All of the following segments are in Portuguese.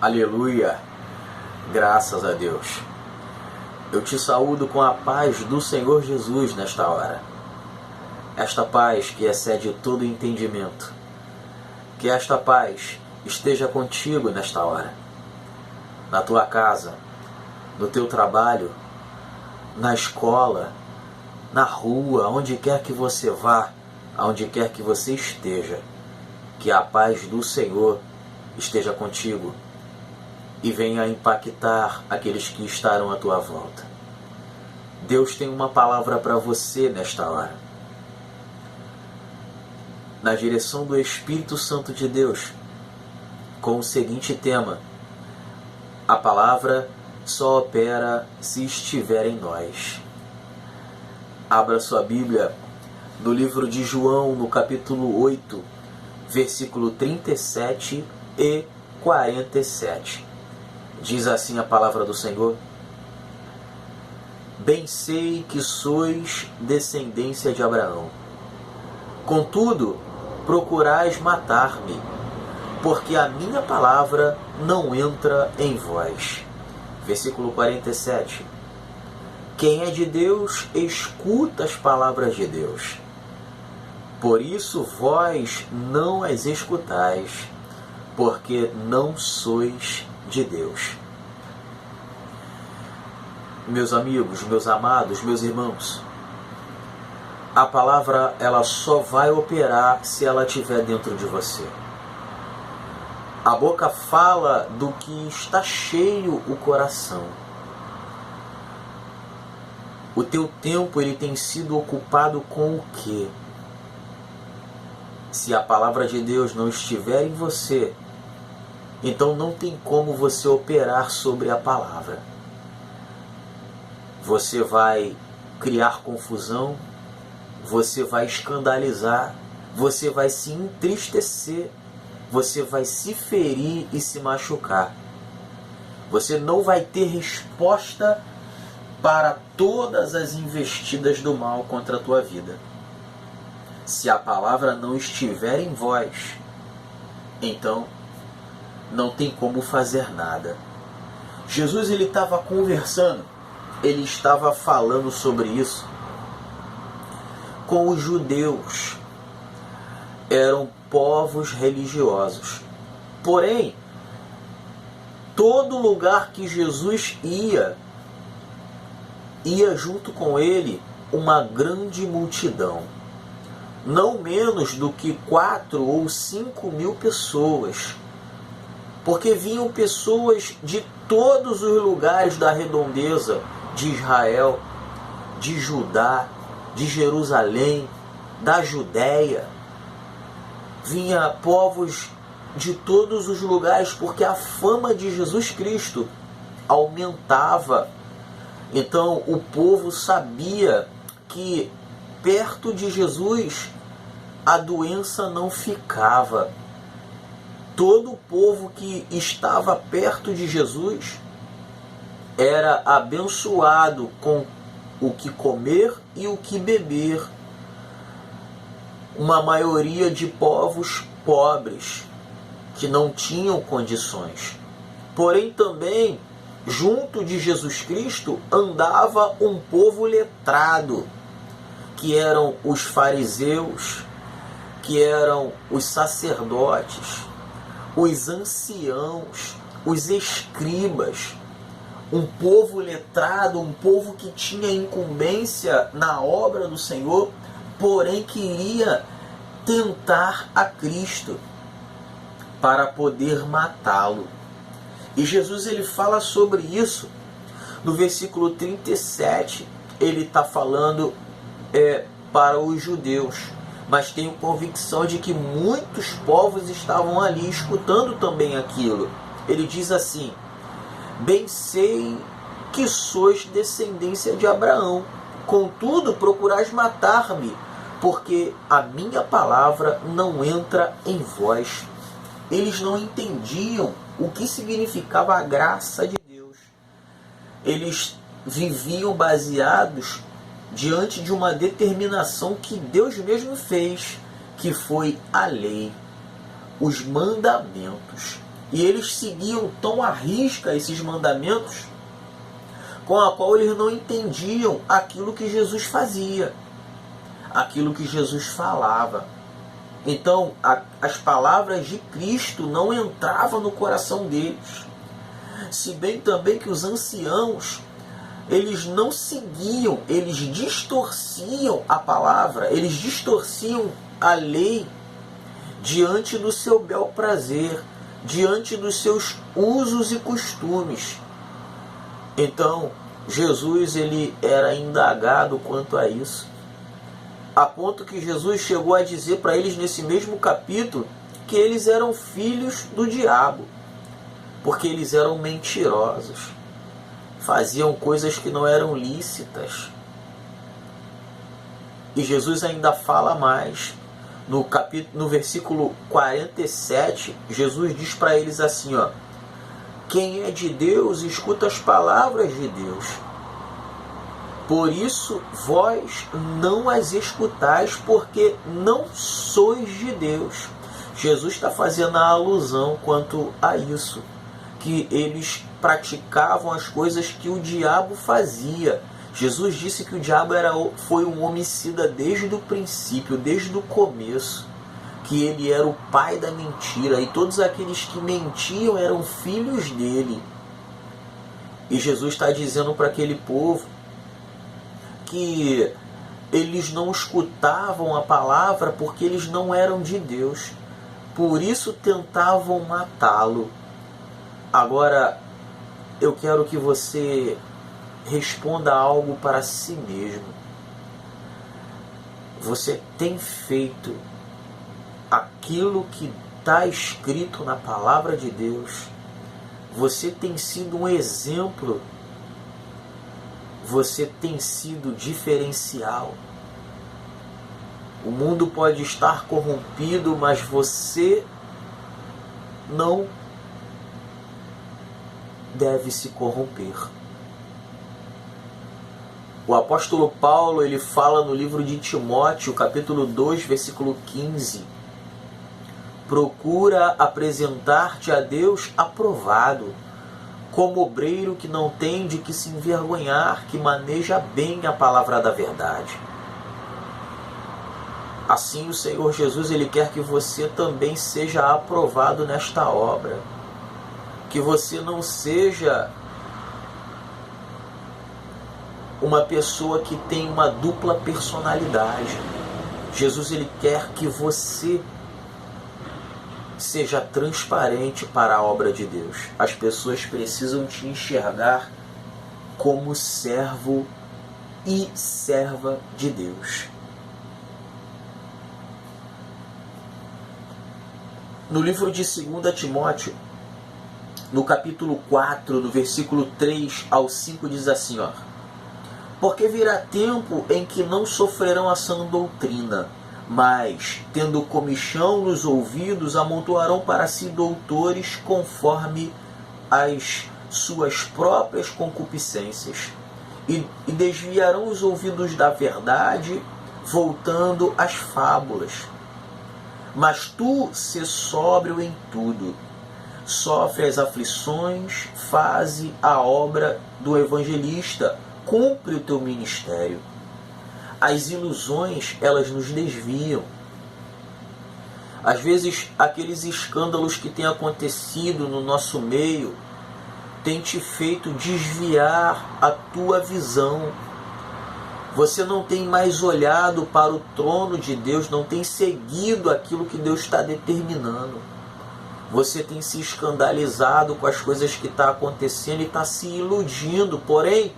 Aleluia, graças a Deus. Eu te saúdo com a paz do Senhor Jesus nesta hora. Esta paz que excede todo entendimento. Que esta paz esteja contigo nesta hora. Na tua casa, no teu trabalho, na escola, na rua, onde quer que você vá, aonde quer que você esteja. Que a paz do Senhor esteja contigo e venha impactar aqueles que estarão à tua volta. Deus tem uma palavra para você nesta hora. Na direção do Espírito Santo de Deus, com o seguinte tema: a palavra só opera se estiver em nós. Abra sua Bíblia no livro de João, no capítulo 8, versículo 37 e 47. Diz assim a palavra do Senhor: Bem sei que sois descendência de Abraão. Contudo, procurais matar-me, porque a minha palavra não entra em vós. Versículo 47. Quem é de Deus, escuta as palavras de Deus. Por isso vós não as escutais, porque não sois de Deus. Meus amigos, meus amados, meus irmãos, a palavra ela só vai operar se ela estiver dentro de você. A boca fala do que está cheio o coração. O teu tempo ele tem sido ocupado com o quê? Se a palavra de Deus não estiver em você, então não tem como você operar sobre a palavra. Você vai criar confusão, você vai escandalizar, você vai se entristecer, você vai se ferir e se machucar. Você não vai ter resposta para todas as investidas do mal contra a tua vida. Se a palavra não estiver em vós, então não tem como fazer nada. Jesus ele estava conversando, ele estava falando sobre isso com os judeus. Eram povos religiosos. Porém, todo lugar que Jesus ia junto com ele uma grande multidão. Não menos do que 4 ou 5 mil pessoas. Porque vinham pessoas de todos os lugares da redondeza de Israel, de Judá, de Jerusalém, da Judéia. Vinha povos de todos os lugares, porque a fama de Jesus Cristo aumentava. Então o povo sabia que perto de Jesus a doença não ficava. Todo o povo que estava perto de Jesus era abençoado com o que comer e o que beber. Uma maioria de povos pobres que não tinham condições. Porém também, junto de Jesus Cristo, andava um povo letrado, que eram os fariseus, que eram os sacerdotes, os anciãos, os escribas. Um povo letrado, um povo que tinha incumbência na obra do Senhor, porém queria tentar a Cristo para poder matá-lo. E Jesus ele fala sobre isso no versículo 37. Ele está falando para os judeus, mas tenho convicção de que muitos povos estavam ali escutando também aquilo. Ele diz assim: Bem sei que sois descendência de Abraão, contudo procurais matar-me, porque a minha palavra não entra em vós. Eles não entendiam o que significava a graça de Deus. Eles viviam baseados diante de uma determinação que Deus mesmo fez, que foi a lei, os mandamentos. E eles seguiam tão à risca esses mandamentos, com a qual eles não entendiam aquilo que Jesus fazia, aquilo que Jesus falava. Então, as palavras de Cristo não entravam no coração deles. Se bem também que os anciãos, eles não seguiam, eles distorciam a palavra, eles distorciam a lei diante do seu bel prazer, diante dos seus usos e costumes. Então, Jesus ele era indagado quanto a isso, a ponto que Jesus chegou a dizer para eles nesse mesmo capítulo que eles eram filhos do diabo, porque eles eram mentirosos, faziam coisas que não eram lícitas. E Jesus ainda fala mais. No versículo 47, Jesus diz para eles assim, ó: quem é de Deus, escuta as palavras de Deus. Por isso, vós não as escutais, porque não sois de Deus. Jesus está fazendo a alusão quanto a isso, que eles praticavam as coisas que o diabo fazia. Jesus disse que o diabo foi um homicida desde o princípio, desde o começo, que ele era o pai da mentira, e todos aqueles que mentiam eram filhos dele. E Jesus está dizendo para aquele povo que eles não escutavam a palavra porque eles não eram de Deus, por isso tentavam matá-lo. Agora, eu quero que você responda algo para si mesmo. Você tem feito aquilo que está escrito na palavra de Deus? Você tem sido um exemplo? Você tem sido diferencial? O mundo pode estar corrompido, mas você não deve se corromper. O apóstolo Paulo, ele fala no livro de Timóteo, capítulo 2, versículo 15: procura apresentar-te a Deus aprovado, como obreiro que não tem de que se envergonhar, que maneja bem a palavra da verdade. Assim o Senhor Jesus, ele quer que você também seja aprovado nesta obra, que você não seja uma pessoa que tem uma dupla personalidade. Jesus, ele quer que você seja transparente para a obra de Deus. As pessoas precisam te enxergar como servo e serva de Deus. No livro de 2 Timóteo, no capítulo 4, do versículo 3 ao 5, diz assim, ó: porque virá tempo em que não sofrerão a sã doutrina, mas, tendo comichão nos ouvidos, amontoarão para si doutores conforme as suas próprias concupiscências, e desviarão os ouvidos da verdade, voltando às fábulas. Mas tu, sê sóbrio em tudo, sofre as aflições, faze a obra do evangelista, cumpre o teu ministério. As ilusões, elas nos desviam. Às vezes, aqueles escândalos que têm acontecido no nosso meio têm te feito desviar a tua visão. Você não tem mais olhado para o trono de Deus, não tem seguido aquilo que Deus está determinando. Você tem se escandalizado com as coisas que estão acontecendo e está se iludindo. Porém,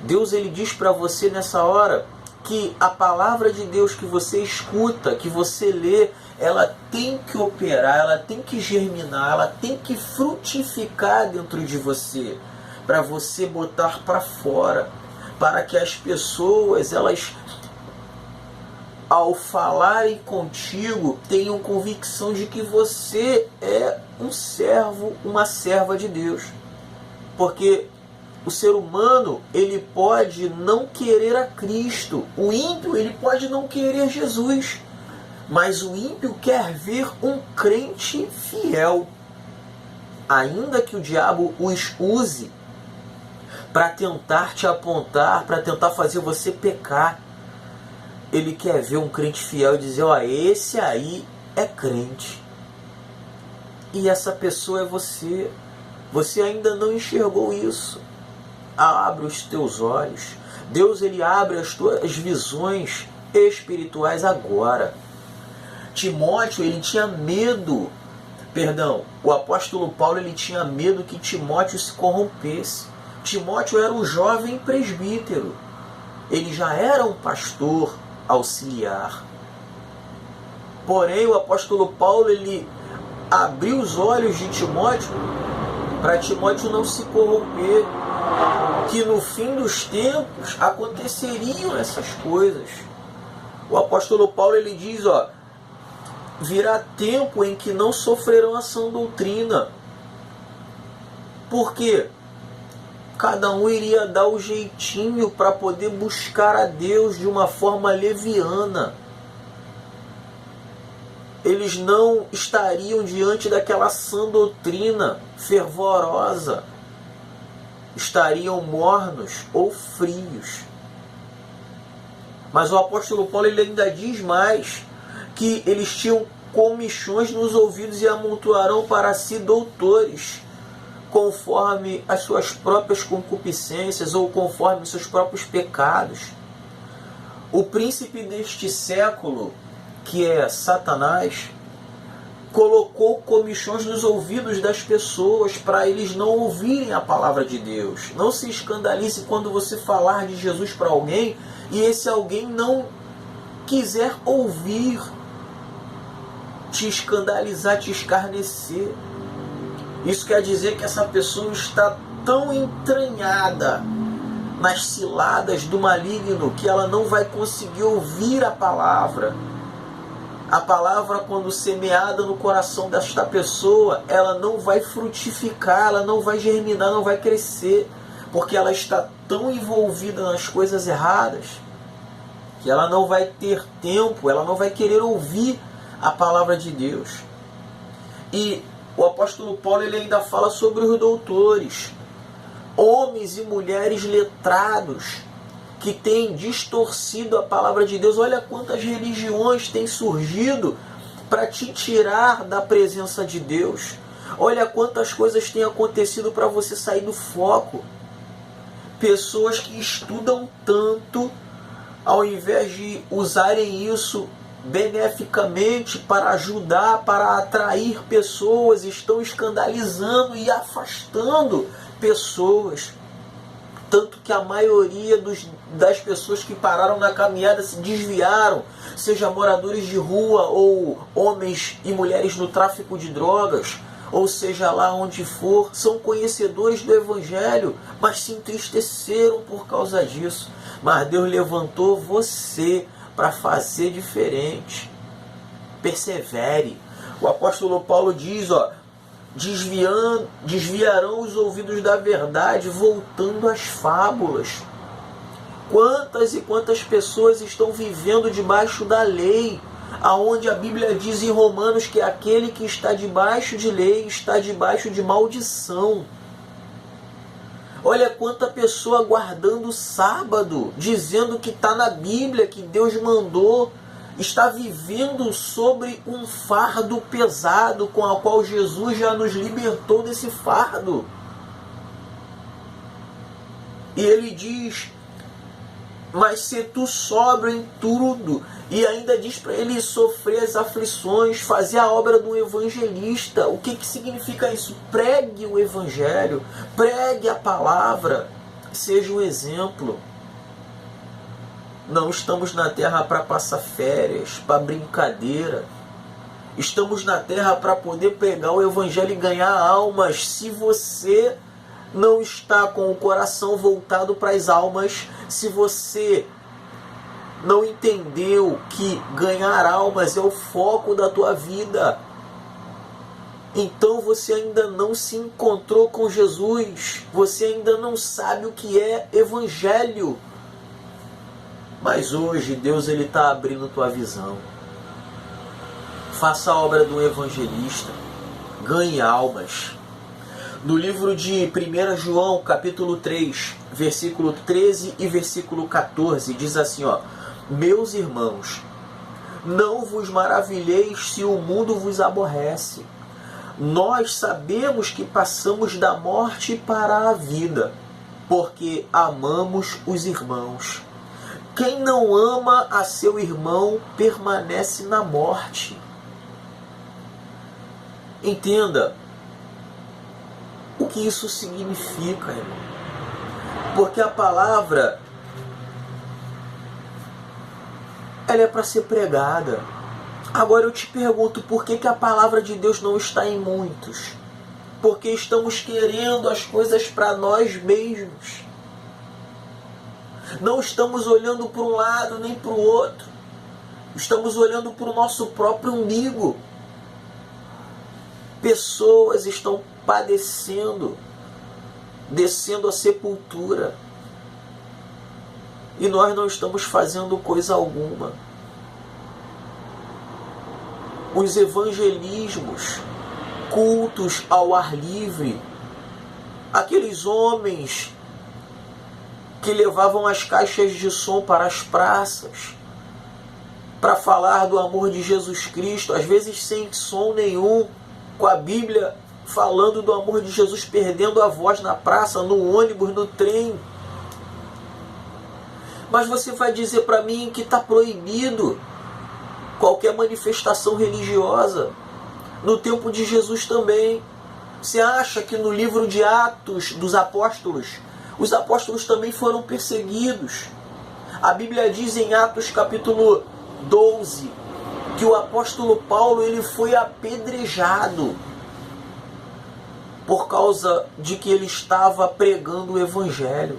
Deus, ele diz para você nessa hora que a palavra de Deus que você escuta, que você lê, ela tem que operar, ela tem que germinar, ela tem que frutificar dentro de você, para você botar para fora, para que as pessoas, elas, ao falarem contigo, tenham convicção de que você é um servo, uma serva de Deus. Porque o ser humano, ele pode não querer a Cristo. O ímpio, ele pode não querer Jesus. Mas o ímpio quer ver um crente fiel. ainda que o diabo os use para tentar te apontar, para tentar fazer você pecar, ele quer ver um crente fiel e dizer, ó, esse aí é crente. E essa pessoa é você. Você ainda não enxergou isso. Abre os teus olhos. Deus, ele abre as tuas visões espirituais agora. Timóteo, ele tinha medo. O apóstolo Paulo, ele tinha medo que Timóteo se corrompesse. Timóteo era um jovem presbítero. Ele já era um pastor auxiliar. Porém, o apóstolo Paulo, ele abriu os olhos de Timóteo para Timóteo não se corromper, que no fim dos tempos aconteceriam essas coisas. O apóstolo Paulo, ele diz, ó, virá tempo em que não sofrerão a sã doutrina. Por quê? Cada um iria dar o jeitinho para poder buscar a Deus de uma forma leviana. Eles não estariam diante daquela sã doutrina fervorosa. Estariam mornos ou frios. Mas o apóstolo Paulo, ele ainda diz mais, que eles tinham comichões nos ouvidos e amontoarão para si doutores, conforme as suas próprias concupiscências ou conforme os seus próprios pecados. O príncipe deste século, que é Satanás, colocou comichões nos ouvidos das pessoas para eles não ouvirem a palavra de Deus. Não se escandalize quando você falar de Jesus para alguém e esse alguém não quiser ouvir, te escandalizar, te escarnecer. Isso quer dizer que essa pessoa está tão entranhada nas ciladas do maligno que ela não vai conseguir ouvir a palavra. A palavra, quando semeada no coração desta pessoa, ela não vai frutificar, ela não vai germinar, não vai crescer, porque ela está tão envolvida nas coisas erradas que ela não vai ter tempo, ela não vai querer ouvir a palavra de Deus. E o apóstolo Paulo, ele ainda fala sobre os doutores, homens e mulheres letrados, que têm distorcido a palavra de Deus. Olha quantas religiões têm surgido para te tirar da presença de Deus. Olha quantas coisas têm acontecido para você sair do foco. Pessoas que estudam tanto, ao invés de usarem isso beneficamente para ajudar, para atrair pessoas, estão escandalizando e afastando pessoas. Tanto que a maioria das pessoas que pararam na caminhada se desviaram, seja moradores de rua ou homens e mulheres no tráfico de drogas, ou seja lá onde for, são conhecedores do Evangelho, mas se entristeceram por causa disso. Mas Deus levantou você para fazer diferente. Persevere. O apóstolo Paulo diz, ó, desviarão os ouvidos da verdade, voltando às fábulas. Quantas e quantas pessoas estão vivendo debaixo da lei, aonde a Bíblia diz em Romanos que aquele que está debaixo de lei está debaixo de maldição. Olha quanta pessoa guardando o sábado, dizendo que está na Bíblia, que Deus mandou, está vivendo sobre um fardo pesado com o qual Jesus já nos libertou desse fardo. E ele diz, mas se tu sobra em tudo, e ainda diz para ele sofrer as aflições, fazer a obra do evangelista. O que significa isso? Pregue o evangelho, pregue a palavra, seja um exemplo. Não estamos na terra para passar férias, para brincadeira. Estamos na terra para poder pregar o evangelho e ganhar almas. Se você não está com o coração voltado para as almas, se você não entendeu que ganhar almas é o foco da tua vida, então você ainda não se encontrou com Jesus, você ainda não sabe o que é evangelho. Mas hoje Deus está abrindo tua visão. Faça a obra do evangelista, ganhe almas, No livro de 1 João, capítulo 3, versículo 13 e versículo 14, diz assim, ó: meus irmãos, não vos maravilheis se o mundo vos aborrece. Nós sabemos que passamos da morte para a vida, porque amamos os irmãos. Quem não ama a seu irmão permanece na morte. Entenda o que isso significa, irmão. Porque a palavra, ela é para ser pregada. Agora eu te pergunto, por que a palavra de Deus não está em muitos? Porque estamos querendo as coisas para nós mesmos. Não estamos olhando para um lado nem para o outro. Estamos olhando para o nosso próprio umbigo. Pessoas estão padecendo, descendo à sepultura. E nós não estamos fazendo coisa alguma. Os evangelismos, cultos ao ar livre, aqueles homens que levavam as caixas de som para as praças, para falar do amor de Jesus Cristo, às vezes sem som nenhum, com a Bíblia falando do amor de Jesus, perdendo a voz na praça, no ônibus, no trem. Mas você vai dizer para mim que está proibido qualquer manifestação religiosa. No tempo de Jesus também. Você acha que no livro de Atos dos Apóstolos, os apóstolos também foram perseguidos? A Bíblia diz em Atos capítulo 12 que o apóstolo Paulo ele foi apedrejado por causa de que ele estava pregando o Evangelho.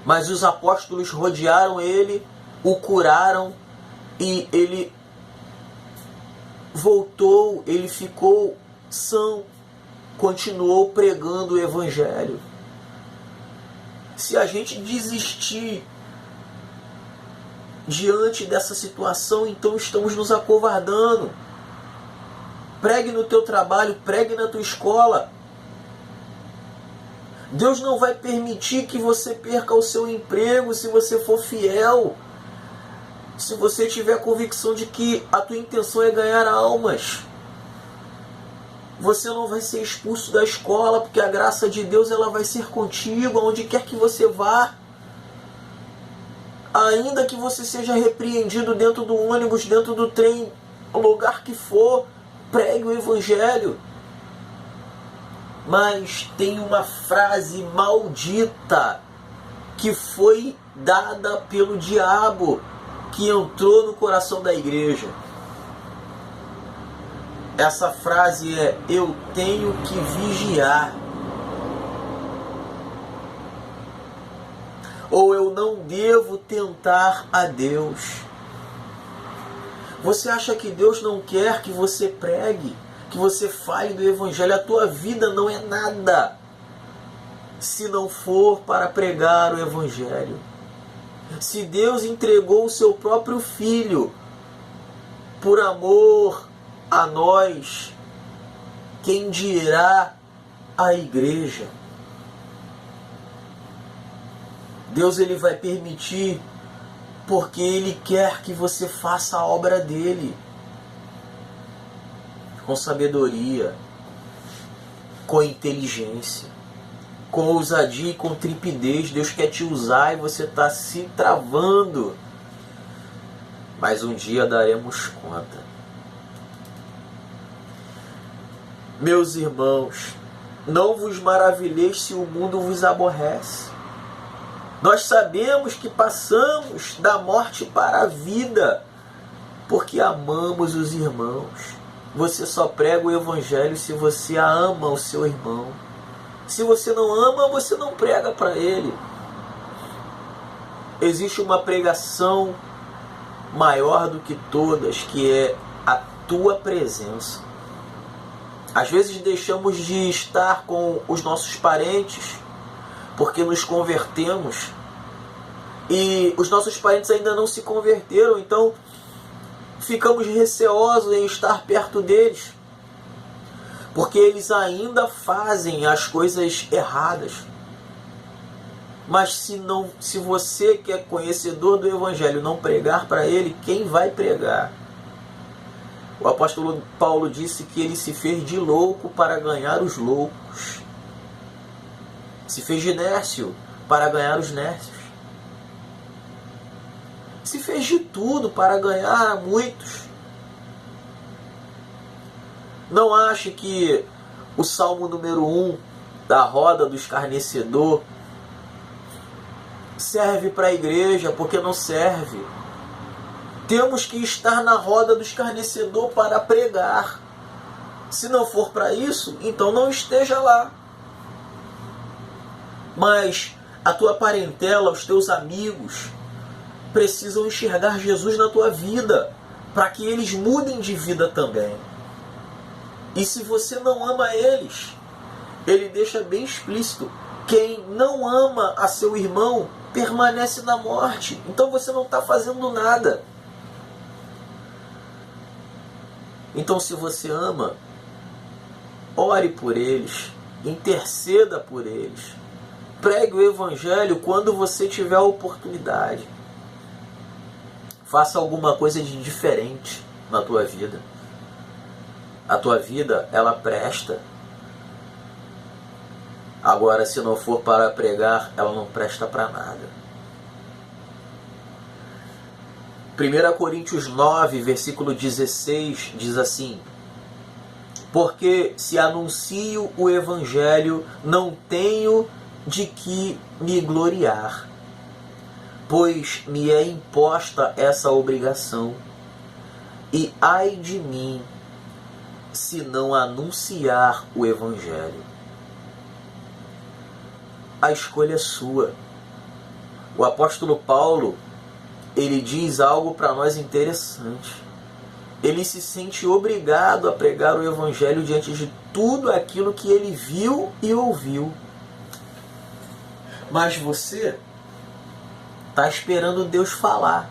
Mas os apóstolos rodearam ele, o curaram e ele voltou, ele ficou são, continuou pregando o Evangelho. Se a gente desistir diante dessa situação, então estamos nos acovardando. Pregue no teu trabalho, pregue na tua escola. Deus não vai permitir que você perca o seu emprego se você for fiel. Se você tiver a convicção de que a tua intenção é ganhar almas. Você não vai ser expulso da escola, porque a graça de Deus ela vai ser contigo, aonde quer que você vá. Ainda que você seja repreendido dentro do ônibus, dentro do trem, o lugar que for, pregue o Evangelho. Mas tem uma frase maldita que foi dada pelo diabo, que entrou no coração da igreja. Essa frase é: eu tenho que vigiar. Ou eu não devo tentar a Deus. Você acha que Deus não quer que você pregue, que você fale do Evangelho? A tua vida não é nada se não for para pregar o Evangelho. Se Deus entregou o seu próprio Filho por amor a nós, quem dirá a igreja? Deus ele vai permitir porque Ele quer que você faça a obra dEle com sabedoria, com inteligência, com ousadia e com trepidez. Deus quer te usar e você está se travando. Mas um dia daremos conta. Meus irmãos, não vos maravilheis se o mundo vos aborrece. Nós sabemos que passamos da morte para a vida, porque amamos os irmãos. Você só prega o Evangelho se você ama o seu irmão. Se você não ama, você não prega para ele. Existe uma pregação maior do que todas, que é a tua presença. Às vezes deixamos de estar com os nossos parentes porque nos convertemos e os nossos parentes ainda não se converteram, então ficamos receosos em estar perto deles. porque eles ainda fazem as coisas erradas. Mas se você que é conhecedor do Evangelho não pregar para ele, quem vai pregar? O apóstolo Paulo disse que ele se fez de louco para ganhar os loucos. Se fez de nércio para ganhar os nércios. Se fez de tudo para ganhar muitos. Não ache que o Salmo número 1 da roda do escarnecedor serve para a igreja, porque não serve. Temos que estar na roda do escarnecedor para pregar. Se não for para isso, então não esteja lá. Mas a tua parentela, os teus amigos, precisam enxergar Jesus na tua vida, para que eles mudem de vida também. E se você não ama eles, ele deixa bem explícito: quem não ama a seu irmão permanece na morte. Então você não está fazendo nada. Então, se você ama, ore por eles, interceda por eles, pregue o Evangelho quando você tiver a oportunidade. Faça alguma coisa de diferente na tua vida. A tua vida, ela presta. Agora, se não for para pregar, ela não presta para nada. 1 Coríntios 9, versículo 16, diz assim: porque se anuncio o Evangelho, não tenho de que me gloriar, pois me é imposta essa obrigação, e ai de mim, se não anunciar o Evangelho. A escolha é sua. O apóstolo Paulo, ele diz algo para nós interessante. Ele se sente obrigado a pregar o Evangelho diante de tudo aquilo que ele viu e ouviu. Mas você está esperando Deus falar.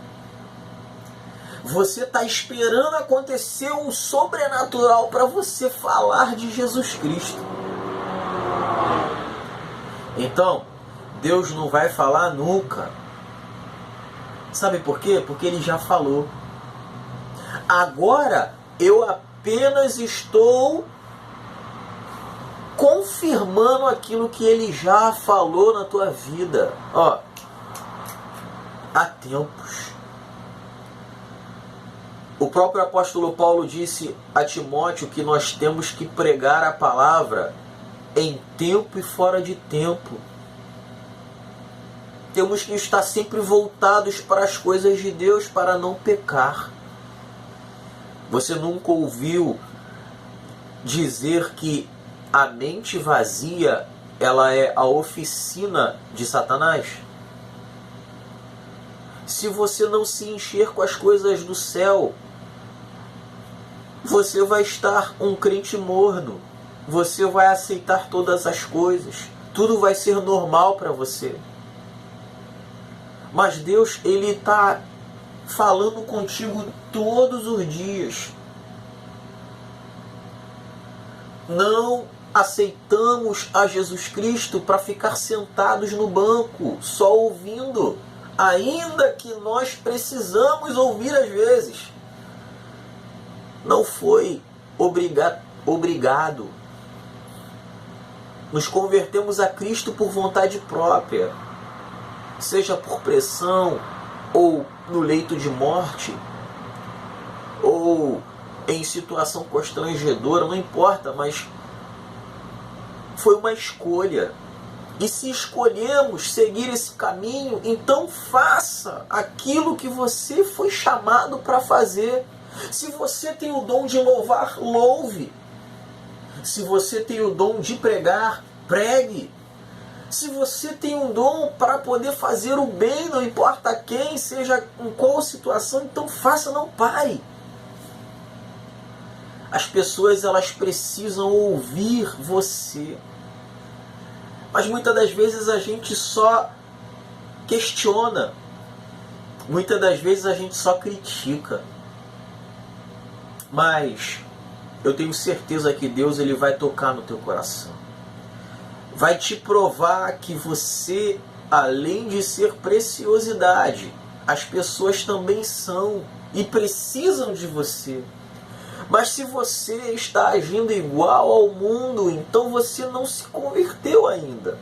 Você está esperando acontecer um sobrenatural para você falar de Jesus Cristo. Então, Deus não vai falar nunca. Sabe por quê? Porque Ele já falou. Agora, eu apenas estou confirmando aquilo que Ele já falou na tua vida. Ó, há tempos. O próprio apóstolo Paulo disse a Timóteo que nós temos que pregar a palavra em tempo e fora de tempo. Temos que estar sempre voltados para as coisas de Deus para não pecar. Você nunca ouviu dizer que a mente vazia, ela é a oficina de Satanás? Se você não se encher com as coisas do céu, você vai estar um crente morno. Você vai aceitar todas as coisas. Tudo vai ser normal para você. Mas Deus, Ele está falando contigo todos os dias. Não aceitamos a Jesus Cristo para ficar sentados no banco, só ouvindo. Ainda que nós precisamos ouvir às vezes. Não foi obrigado. Nos convertemos a Cristo por vontade própria, seja por pressão, ou no leito de morte, ou em situação constrangedora, não importa, mas foi uma escolha. E se escolhemos seguir esse caminho, então faça aquilo que você foi chamado para fazer. Se você tem o dom de louvar, louve. Se você tem o dom de pregar, pregue. Se você tem um dom para poder fazer o bem, não importa quem, seja em qual situação, então faça, não pare. As pessoas, elas precisam ouvir você. Mas muitas das vezes a gente só questiona. Muitas das vezes a gente só critica. Mas eu tenho certeza que Deus ele vai tocar no teu coração. Vai te provar que você, além de ser preciosidade, as pessoas também são e precisam de você. Mas se você está agindo igual ao mundo, então você não se converteu ainda.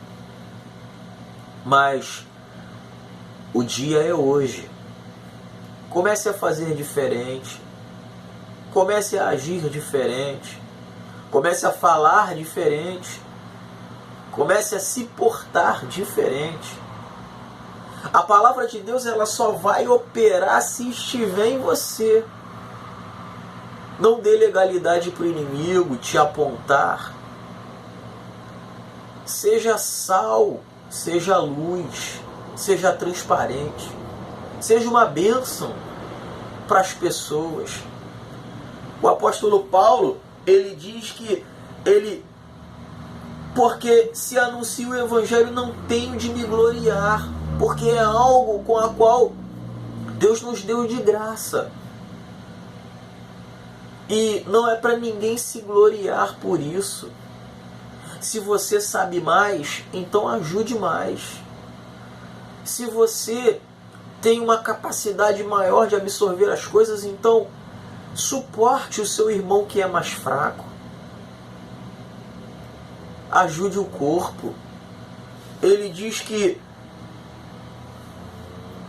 Mas o dia é hoje. Comece a fazer diferente. Comece a agir diferente. Comece a falar diferente. Comece a se portar diferente. A palavra de Deus ela só vai operar se estiver em você. Não dê legalidade para o inimigo te apontar. Seja sal, seja luz, seja transparente. Seja uma bênção para as pessoas. O apóstolo Paulo, ele diz que porque se anuncio o evangelho não tenho de me gloriar, porque é algo com a qual Deus nos deu de graça. E não é para ninguém se gloriar por isso. Se você sabe mais, então ajude mais. Se você tem uma capacidade maior de absorver as coisas, então suporte o seu irmão que é mais fraco. Ajude o corpo. Ele diz que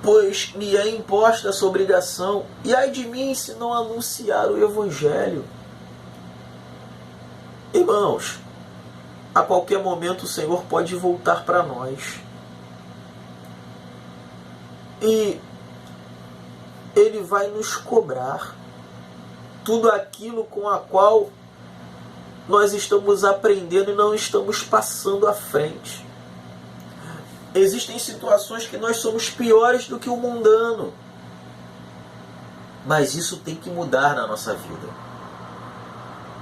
pois me é imposta essa obrigação, e ai de mim se não anunciar o Evangelho. Irmãos, a qualquer momento o Senhor pode voltar para nós. E Ele vai nos cobrar tudo aquilo com a qual nós estamos aprendendo e não estamos passando à frente. Existem situações que nós somos piores do que o mundano. Mas isso tem que mudar na nossa vida.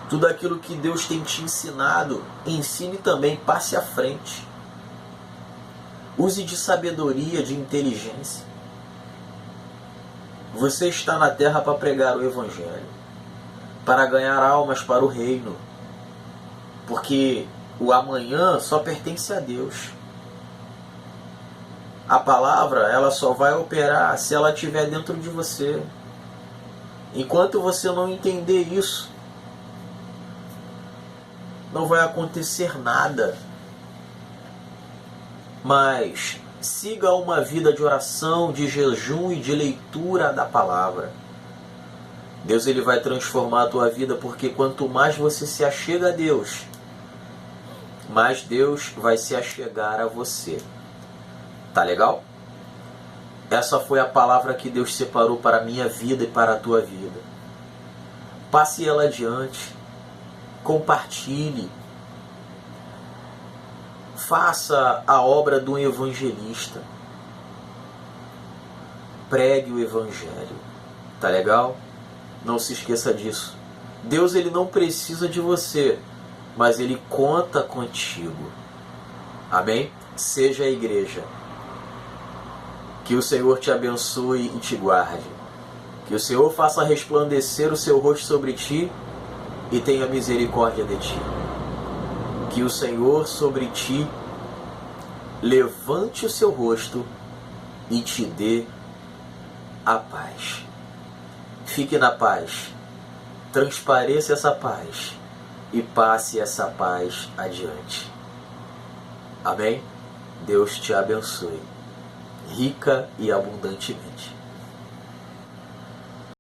Tudo aquilo que Deus tem te ensinado, ensine também, passe à frente. Use de sabedoria, de inteligência. Você está na terra para pregar o Evangelho, para ganhar almas para o reino. Porque o amanhã só pertence a Deus. A palavra, ela só vai operar se ela estiver dentro de você. Enquanto você não entender isso, não vai acontecer nada. Mas siga uma vida de oração, de jejum e de leitura da palavra. Deus ele vai transformar a tua vida, porque quanto mais você se achega a Deus, mais Deus vai se achegar a você. Tá legal? Essa foi a palavra que Deus separou para a minha vida e para a tua vida. Passe ela adiante. Compartilhe. Faça a obra do evangelista. Pregue o evangelho. Tá legal? Não se esqueça disso. Deus ele não precisa de você, mas ele conta contigo. Amém? Seja a igreja. Que o Senhor te abençoe e te guarde. Que o Senhor faça resplandecer o seu rosto sobre ti e tenha misericórdia de ti. Que o Senhor sobre ti levante o seu rosto e te dê a paz. Fique na paz. Transpareça essa paz e passe essa paz adiante. Amém? Deus te abençoe rica e abundantemente.